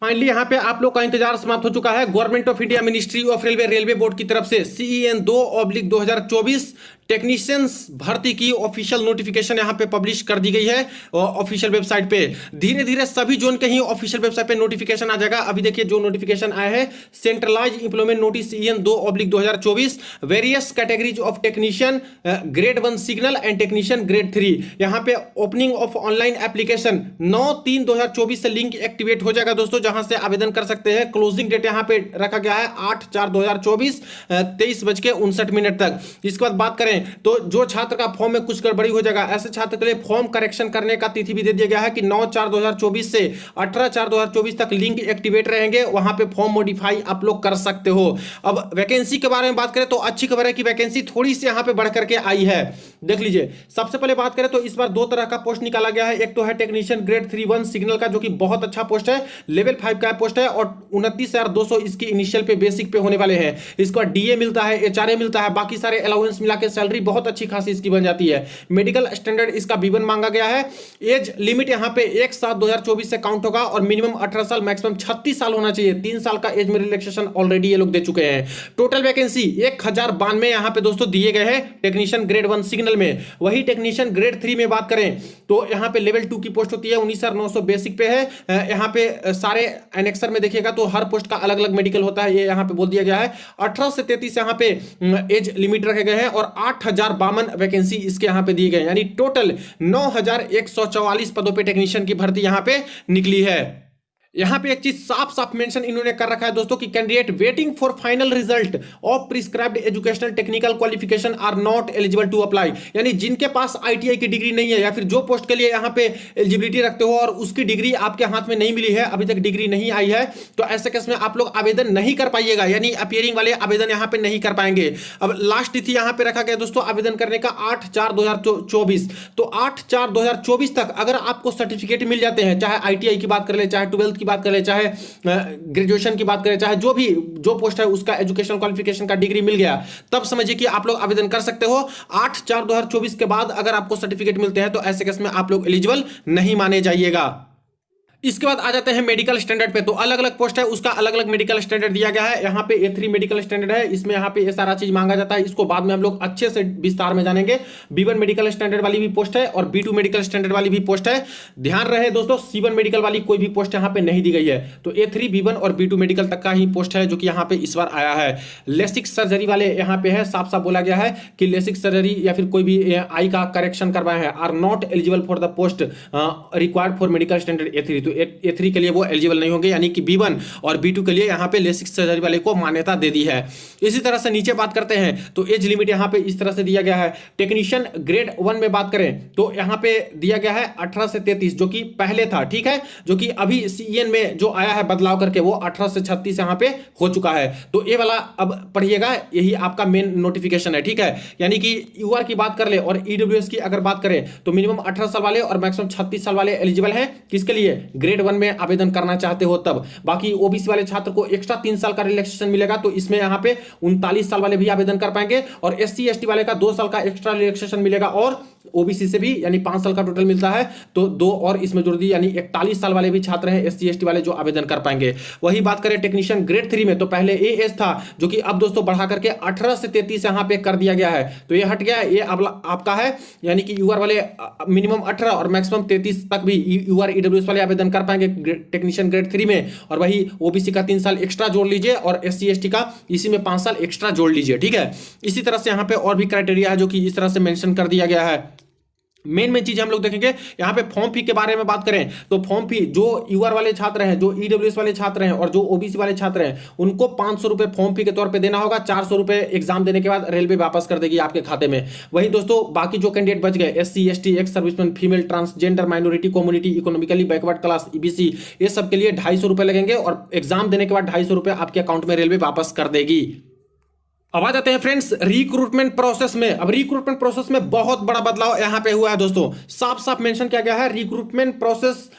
Finally यहाँ पे आप लोग का इंतजार समाप्त हो चुका है। Government of India ministry of railway railway board की तरफ से CEN 2/2024 टेक्नीशियंस भर्ती की ऑफिशियल नोटिफिकेशन यहाँ पे पब्लिश कर दी गई है ऑफिशियल वेबसाइट पे। धीरे धीरे सभी जोन के ही ऑफिशियल वेबसाइट पे नोटिफिकेशन आ जाएगा। अभी देखिए जो नोटिफिकेशन आया है, centralized employment notice CEN 2/2024 various categories of technician grade 1 signal and technician grade 3। यहाँ पे ओपनिंग ऑफ ऑनलाइन एप्लीकेशन 9/3/2024 से लिंक एक्टिवेट हो जाएगा दोस्तों, जहां से आवेदन कर सकते हैं। क्लोजिंग डेट यहाँ पे रखा गया है 8/4/2024 23:59 तक। इसके बाद बात करें तो जो छात्र का फॉर्म में कुछ गड़बड़ी हो जाएगा, ऐसे छात्र के लिए फॉर्म करेक्शन करने का तिथि भी दे दिया गया है कि 9/4/2024 से 18/4/2024 तक लिंक एक्टिवेट रहेंगे, वहां पे फॉर्म मॉडिफाई आप लोग कर सकते हो। अब वैकेंसी के बारे में बात करें तो अच्छी खबर है कि वैकेंसी थोड़ी सी यहाँ पे बढ़ करके आई है। देख लीजिए, सबसे पहले बात करें तो इस बार दो तरह का पोस्ट निकाला गया है। एक तो है टेक्नीशियन ग्रेड 3/1 सिग्नल का, जो कि बहुत अच्छा पोस्ट है, लेवल 5 का पोस्ट है, और 29,200 इसकी इनिशियल पे बेसिक पे होने वाले हैं। इसका DA मिलता है, HRA मिलता है, बाकी सारे अलाउंस मिला के सैलरी बहुत अच्छी खासी इसकी बन जाती है। मेडिकल स्टैंडर्ड इसका B1 मांगा गया है। एज लिमिट यहाँ पे 1/7/2024 से काउंट होगा, और मिनिमम 18 साल मैक्सिमम 36 साल होना चाहिए। 3 साल का एज में रिलैक्सेशन ऑलरेडी ये लोग दे चुके हैं। टोटल वैकेंसी 1092 यहाँ पे दोस्तों दिए गए हैं टेक्नीशियन ग्रेड 1 सिग्नल में। वही टेक्नीशियन ग्रेड 3 में बात करें तो यहाँ पे लेवल 2 की पोस्ट होती है, 19,900 बेसिक पे है। यहाँ पे सारे एनेक्सर में देखिएगा तो हर पोस्ट का अलग अलग मेडिकल होता है, ये यहाँ पे बोल दिया गया है। 18 से 33 यहाँ पे एज लिमिट रखे गए हैं, और 8,052 वैकेंसी इसके यहाँ पे दिए गए, यानी टोटल 9,144 पदों पे टेक्नीशियन की भर्ती यहाँ पे निकली है। यहां पे एक चीज साफ साफ मेंशन इन्होंने कर रखा है दोस्तों कि candidate waiting for final result of prescribed educational technical qualification are not eligible to apply. यानी जिनके पास ITI की डिग्री नहीं है, या फिर जो पोस्ट के लिए यहां पे एलिजिबिलिटी रखते हो और उसकी डिग्री आपके हाथ में नहीं मिली है, अभी तक डिग्री नहीं आई है, तो ऐसे केस में आप लोग आवेदन नहीं कर पाइएगा, यानी अपियरिंग वाले आवेदन यहां पर नहीं कर पाएंगे। अब लास्ट तिथि यहां पर रखा गया दोस्तों आवेदन करने का 8/4/2024। तो 8/4/2024 तक अगर आपको सर्टिफिकेट मिल जाते हैं, चाहे ITI की बात कर ले, चाहे 12th की बात करें, चाहे ग्रेजुएशन की बात करें, चाहे जो पोस्ट है उसका एजुकेशनल क्वालिफिकेशन का डिग्री मिल गया, तब समझिए कि आप लोग आवेदन कर सकते हो। 8/4/2024 के बाद अगर आपको सर्टिफिकेट मिलते हैं तो ऐसे केस में आप लोग एलिजिबल नहीं माने जाइएगा। इसके बाद आ जाते हैं मेडिकल स्टैंडर्ड पे। तो अलग अलग पोस्ट है, उसका अलग अलग मेडिकल स्टैंडर्ड दिया गया है। यहाँ पे A3 मेडिकल स्टैंडर्ड है, इसमें यहाँ पे ये सारा चीज मांगा जाता है। इसको बाद में हम लोग अच्छे से विस्तार में जानेंगे। B1 मेडिकल स्टैंडर्ड वाली भी पोस्ट है, और B2 मेडिकल स्टैंडर्ड वाली भी पोस्ट है। ध्यान रहे दोस्तों, C1 मेडिकल वाली कोई भी पोस्ट यहाँ पे नहीं दी गई है। तो A3, B1 और B2 मेडिकल तक का ही पोस्ट है जो कि यहाँ पे इस बार आया है। लेसिक सर्जरी वाले यहाँ पे है, साफ साफ बोला गया है कि लेसिक सर्जरी या फिर कोई भी आई का करेक्शन करवाए हैं are not eligible for the post required for medical standard A3। तो A3 के लिए वो एलिजिबल नहीं होंगे, यानी कि B1 और B2 के लिए यहाँ पे लेसिक सर्जरी वाले को मान्यता दे दी है। इसी तरह से नीचे बात करते हैं तो एज लिमिट यहाँ पे इस तरह से दिया गया है। टेक्नीशियन ग्रेड 1 में बात करें तो यहाँ पे दिया गया है 18 से 33, जो कि पहले था, ठीक है, जो कि अभी CEN में जो आया है बदलाव करके वो 18 से 36 यहाँ पे हो चुका है। तो ये वाला अब पढ़िएगा, यही आपका मेन नोटिफिकेशन है, ठीक है। यानी कि UR की बात कर ले और EWS की अगर बात करें तो मिनिमम 18 साल वाले और मैक्सिमम 36 साल वाले एलिजिबल हैं। किसके लिए? ग्रेड 1 में आवेदन करना चाहते हो तब। बाकी OBC वाले छात्र को एक्स्ट्रा 3 साल का रिलैक्सेशन मिलेगा, तो इसमें यहाँ पे 39 साल वाले भी आवेदन कर पाएंगे, और SC ST वाले का 2 साल का एक्स्ट्रा रिलैक्सेशन मिलेगा, और OBC से भी यानी 5 साल का टोटल मिलता है, तो 2 और इसमें जोड़ दी, यानी 41 साल वाले भी छात्र हैं SC ST वाले जो आवेदन कर पाएंगे। वही बात करें टेक्नीशियन ग्रेड 3 में, तो पहले एज था जो कि अब दोस्तों बढ़ा करके 18 से 33 यहाँ पे कर दिया गया है, तो ये हट गया, ये आपका है। यानी कि UR वाले मिनिमम 18 और मैक्सिमम 33 तक भी UR EWS वाले आवेदन कर पाएंगे टेक्नीशियन ग्रेड 3 में। और वही OBC का 3 साल एक्स्ट्रा जोड़ लीजिए, और SC ST का इसी में 5 साल एक्स्ट्रा जोड़ लीजिए, ठीक है। इसी तरह से यहाँ पे और भी क्राइटेरिया है जो कि इस तरह से मेंशन कर दिया गया है। मेन चीज हम लोग देखेंगे यहाँ पे फॉर्म फी के बारे में बात करें तो फॉर्म फी जो UR वाले छात्र हैं, जो EWS वाले छात्र हैं और जो OBC वाले छात्र हैं, उनको 500 रुपए फॉर्म फी के तौर पे देना होगा। 400 रुपए एग्जाम देने के बाद रेलवे वापस कर देगी आपके खाते में। वही दोस्तों बाकी जो कैंडिडेट बच गए, SC ST, ex serviceman, female, transgender, minority community, economically backward class, EBC, ये सब के लिए 250 रुपए लगेंगे, और एग्जाम देने के बाद 250 रुपए आपके अकाउंट में रेलवे वापस कर देगी। अब आ जाते हैं फ्रेंड्स रिक्रूटमेंट प्रोसेस में। अब रिक्रूटमेंट प्रोसेस में बहुत बड़ा बदलाव यहां पे हुआ है दोस्तों। साफ साफ मेंशन किया गया है recruitment process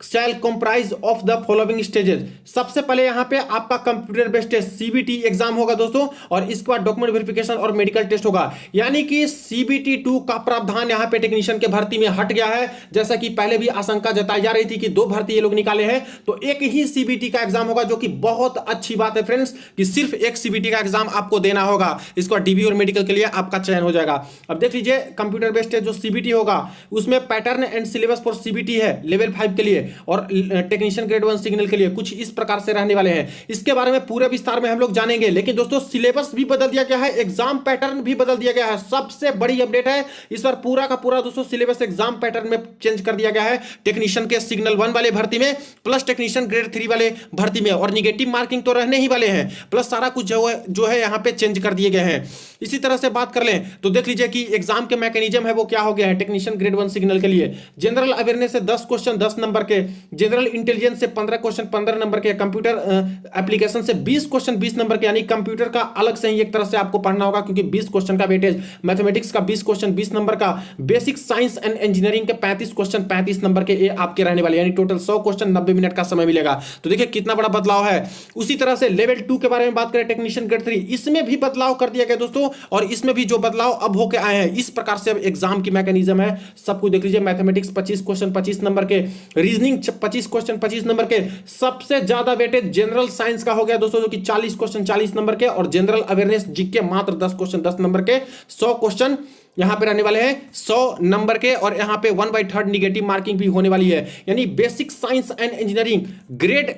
shall comprise of the following stages. सबसे पहले यहाँ पे आपका computer based test CBT exam होगा दोस्तों, और इसके बाद डॉक्यूमेंट वेरिफिकेशन और मेडिकल टेस्ट होगा। यानी कि सीबीटी 2 का प्रावधान यहाँ पे टेक्नीशियन के भर्ती में हट गया है। जैसा कि पहले भी आशंका जताई जा रही थी कि 2 भर्ती ये लोग निकाले हैं, तो एक ही सीबीटी का एग्जाम होगा, जो कि बहुत अच्छी बात है फ्रेंड्स, कि सिर्फ एक सीबीटी का एग्जाम आपको देना होगा। इसके बाद डीबी और मेडिकल के लिए आपका चयन हो जाएगा। अब देख लीजिए कंप्यूटर बेस्ड टेस्ट जो सीबीटी होगा उसमें pattern and syllabus for CBT है लेवल 5 के लिए, और टेक्नीशियन ग्रेड 1 सिग्नल के लिए कुछ इस प्रकार से रहने वाले हैं। इसके बारे में पूरे विस्तार में हम लोग जानेंगे। लेकिन दोस्तों सिलेबस भी बदल दिया गया है, एग्जाम पैटर्न भी बदल दिया गया है। सबसे बड़ी अपडेट है इस बार पूरा का पूरा दोस्तों सिलेबस एग्जाम पैटर्न में चेंज कर दिया गया है। टेक्नीशियन के सिग्नल 1 वाले भर्ती में प्लस टेक्नीशियन ग्रेड 3 वाले भर्ती में, और निगेटिव मार्किंग तो रहने ही वाले हैं, प्लस सारा कुछ जो है यहाँ पे चेंज कर दिए गए हैं। इसी तरह से बात कर लें तो देख लीजिए कि एग्जाम के मैकेनिज्म है वो क्या हो गया है। टेक्नीशियन ग्रेड 1 सिग्नल के लिए जनरल अवेयरनेस से 10 क्वेश्चन 10 नंबर के, जनरल इंटेलिजेंस से 15 क्वेश्चन 15 नंबर के, कंप्यूटर एप्लीकेशन से 20 क्वेश्चन 20 नंबर के, यानी कंप्यूटर का अलग से ही एक तरह से आपको पढ़ना होगा क्योंकि 20 क्वेश्चन का वेटेज, मैथमेटिक्स का 20 क्वेश्चन 20 नंबर का, बेसिक साइंस एंड इंजीनियरिंग के 35 क्वेश्चन 35 नंबर के, ये आपके रहने वाले, यानी टोटल 100 क्वेश्चन 90 मिनट का समय मिलेगा। तो देखिए कितना बड़ा बदलाव है। उसी तरह से लेवल 2 के बारे में बात करें टेक्नीशियन ग्रेड 3, इसमें भी बदलाव कर दिया गया दोस्तों, और इसमें भी जो बदलाव अब होके आए हैं इस प्रकार से अब एग्जाम की मैकेनिज्म है। सब कुछ देख लीजिए, मैथमेटिक्स 25 क्वेश्चन 25 नंबर के, रीजनिंग 25 क्वेश्चन 25 नंबर के, सबसे ज्यादा वेटेज जनरल साइंस का हो गया दोस्तों, जो कि 40 क्वेश्चन 40 नंबर के, और जनरल अवेयरनेस जीके मात्र 10 क्वेश्चन 10 नंबर के, 100 क्वेश्चन यहां पे रहने वाले हैं 100 नंबर के, और यहां पे 1/3 निगेटिव मार्किंग भी होने वाली है। यानी basic science and engineering grade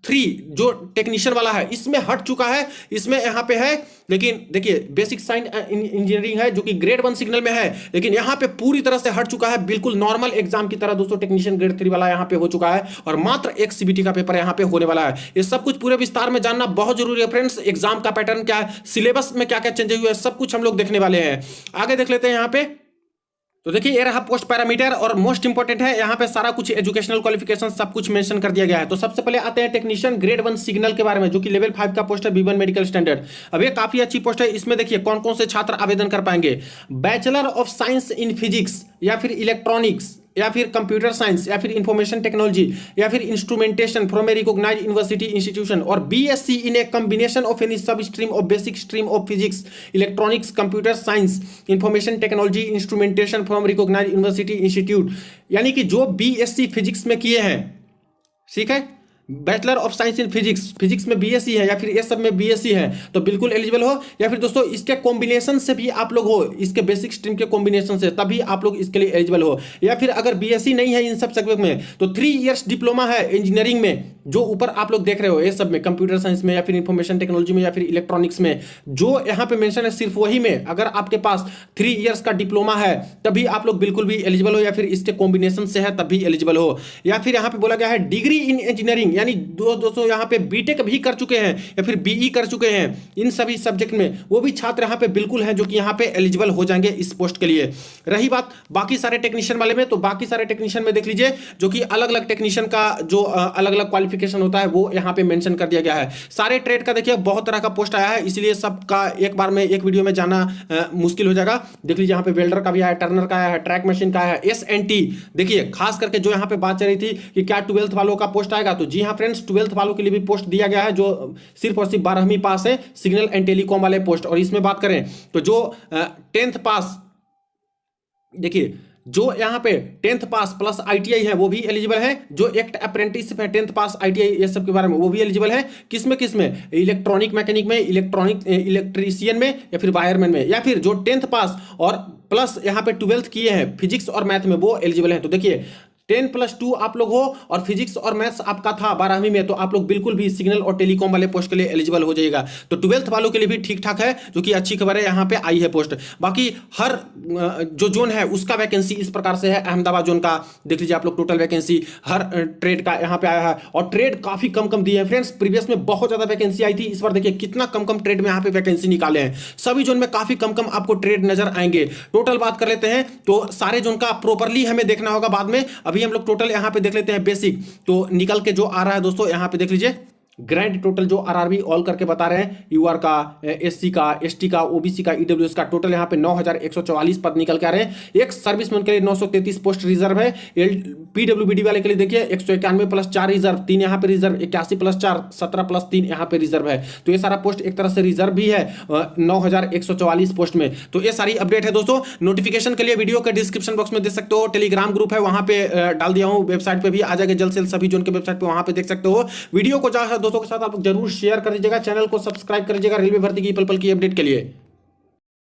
3 जो टेक्नीशियन वाला है इसमें हट चुका है, इसमें यहां पे है। लेकिन देखिए बेसिक साइंस इंजीनियरिंग है जो कि ग्रेड 1 सिग्नल में है, लेकिन यहां पे पूरी तरह से हट चुका है, बिल्कुल नॉर्मल एग्जाम की तरह दोस्तों टेक्नीशियन ग्रेड 3 वाला यहां पे हो चुका है, और मात्र एक सीबीटी का पेपर यहां पे होने वाला है। ये सब कुछ पूरे विस्तार में जानना बहुत जरूरी है फ्रेंड्स। एग्जाम का पैटर्न क्या है, सिलेबस में क्या क्या चेंज हुआ है, सब कुछ हम लोग देखने वाले हैं। आगे देख लेते हैं यहां पे। तो देखिए ये रहा पोस्ट पैरामीटर, और मोस्ट इंपोर्टेंट है यहाँ पे सारा कुछ एजुकेशनल क्वालिफिकेशन सब कुछ मेंशन कर दिया गया है। तो सबसे पहले आते हैं टेक्नीशियन ग्रेड 1 सिग्नल के बारे में, जो कि लेवल 5 का पोस्ट है, B1 मेडिकल स्टैंडर्ड। अब ये काफी अच्छी पोस्ट है। इसमें देखिए कौन कौन से छात्र आवेदन कर पाएंगे। Bachelor of science in physics या फिर इलेक्ट्रॉनिक्स या फिर कंप्यूटर साइंस या फिर इंफॉर्मेशन टेक्नोलॉजी या फिर instrumentation from a recognised university institution, और BSc in a combination of any sub stream of basic stream of physics electronics computer science information technology instrumentation from recognised university institute. यानी कि जो BSc physics में किए हैं, ठीक है, bachelor of science in physics, physics में BSc है या फिर ये सब में बीएससी है, तो बिल्कुल एलिजिबल हो। या फिर दोस्तों इसके कॉम्बिनेशन से भी आप लोग हो, इसके बेसिक स्ट्रीम के कॉम्बिनेशन से, तभी आप लोग इसके लिए एलिजिबल हो। या फिर अगर बीएससी नहीं है इन सब सब्जेक्ट में तो 3 इयर्स डिप्लोमा है इंजीनियरिंग में, जो ऊपर आप लोग देख रहे हो ये सब में, कंप्यूटर साइंस में या फिर इंफॉर्मेशन टेक्नोलॉजी में या फिर इलेक्ट्रॉनिक्स में, जो यहाँ पे मेंशन है सिर्फ वही में अगर आपके पास 3 इयर्स का डिप्लोमा है तभी आप लोग बिल्कुल भी एलिजिबल हो, या फिर इसके कॉम्बिनेशन से है तभी एलिजिबल हो। या फिर यहाँ पे बोला गया है डिग्री इन इंजीनियरिंग, यानी दोस्तों यहाँ पे बीटेक भी कर चुके हैं या फिर बीई कर चुके हैं इन सभी सब्जेक्ट में, वो भी छात्र यहाँ पे बिल्कुल हैं जो कि यहाँ पे एलिजिबल हो जाएंगे इस पोस्ट के लिए। रही बात बाकी सारे टेक्नीशियन वाले में, तो बाकी सारे टेक्नीशियन में देख लीजिए जो कि अलग अलग टेक्नीशियन का जो अलग अलग क्वालिफिकेशन होता है वो यहाँ पे मेंशन कर दिया गया है। सारे ट्रेड का देखिए बहुत तरह का पोस्ट आया है, इसलिए सबका एक बार में एक वीडियो में जाना मुश्किल हो जाएगा। देख लीजिए यहाँ पे वेल्डर का भी आया, टर्नर का आया है, ट्रैक मशीन का आया है, SNT। देखिए खास करके जो यहाँ पे बात चल रही थी कि क्या 12th वालों का पोस्ट आएगा, तो जी हाँ फ्रेंड्स 12th वालों के लिए भी पोस्ट दिया गया है, जो सिर्फ और सिर्फ 12वीं पास है, सिग्नल एंड टेलीकॉम वाले पोस्ट। और इसमें बात करें तो जो 10th पास, देखिए जो यहाँ पे 10th पास प्लस ITI है वो भी एलिजिबल है, जो एक्ट अप्रेंटिसशिप है 10th पास ITI ये सब के बारे में वो भी एलिजिबल है। किसमें किसमें, इलेक्ट्रॉनिक मैकेनिक में, इलेक्ट्रीशियन में या फिर वायरमैन में, या फिर जो 10th पास और प्लस यहाँ पे 12th किए हैं फिजिक्स और मैथ में वो एलिजिबल है। तो देखिए 10+2 आप लोग हो और फिजिक्स और मैथ्स आपका था 12वीं में, तो आप लोग बिल्कुल भी सिग्नल और टेलीकॉम वाले पोस्ट के लिए एलिजिबल हो जाएगा। तो 12th वालों के लिए भी ठीक ठाक है, जो कि अच्छी खबर है, यहाँ पे आई है पोस्ट। बाकी हर जो जोन है उसका वैकेंसी इस प्रकार से है। अहमदाबाद जोन का देख लीजिए आप लोग, टोटल वैकेंसी हर ट्रेड का यहाँ पे आया है, और ट्रेड काफी कम कम दिए हैं फ्रेंड्स। प्रीवियस में बहुत ज्यादा वैकेंसी आई थी, इस बार देखिए कितना कम कम ट्रेड में यहाँ पे वैकेंसी निकाले हैं। सभी जोन में काफी कम कम आपको ट्रेड नजर आएंगे। टोटल बात कर लेते हैं तो सारे जोन का प्रॉपरली हमें देखना होगा बाद में, अभी हम लोग टोटल यहाँ पे देख लेते हैं बेसिक। तो निकल के जो आ रहा है दोस्तों यहाँ पे देख लीजिए, ग्रैंड टोटल जो आरआरबी ऑल करके बता रहे हैं, यूआर का, एससी का, एसटी का, ओबीसी का, ईडब्ल्यूएस का, टोटल यहाँ पे 9144 पद निकल के आ रहे हैं। एक सर्विसमैन के लिए 933 पोस्ट रिजर्व है। पीडब्ल्यूबीडी वाले के लिए देखिए 191 प्लस 4 रिजर्व, 3 यहाँ पे रिजर्व, 81 प्लस 4 17 प्लस 3 यहाँ पे रिजर्व है। तो ये सारा पोस्ट एक तरह से रिजर्व भी है 9144 पोस्ट में। तो ये सारी अपडेट है दोस्तों। नोटिफिकेशन के लिए वीडियो के डिस्क्रिप्शन बॉक्स में देख सकते हो, टेलीग्राम ग्रुप है वहां पे डाल दिया हूं, वेबसाइट पे भी आ जाएगा जल्द से जल्द, सभी जोन के वेबसाइट पे वहां पे देख सकते हो। वीडियो को ज्यादा दोस्तों के साथ आप जरूर शेयर कर दीजिएगा, चैनल को सब्सक्राइब कर लीजिएगा रेलवे भर्ती की पल पल की अपडेट के लिए।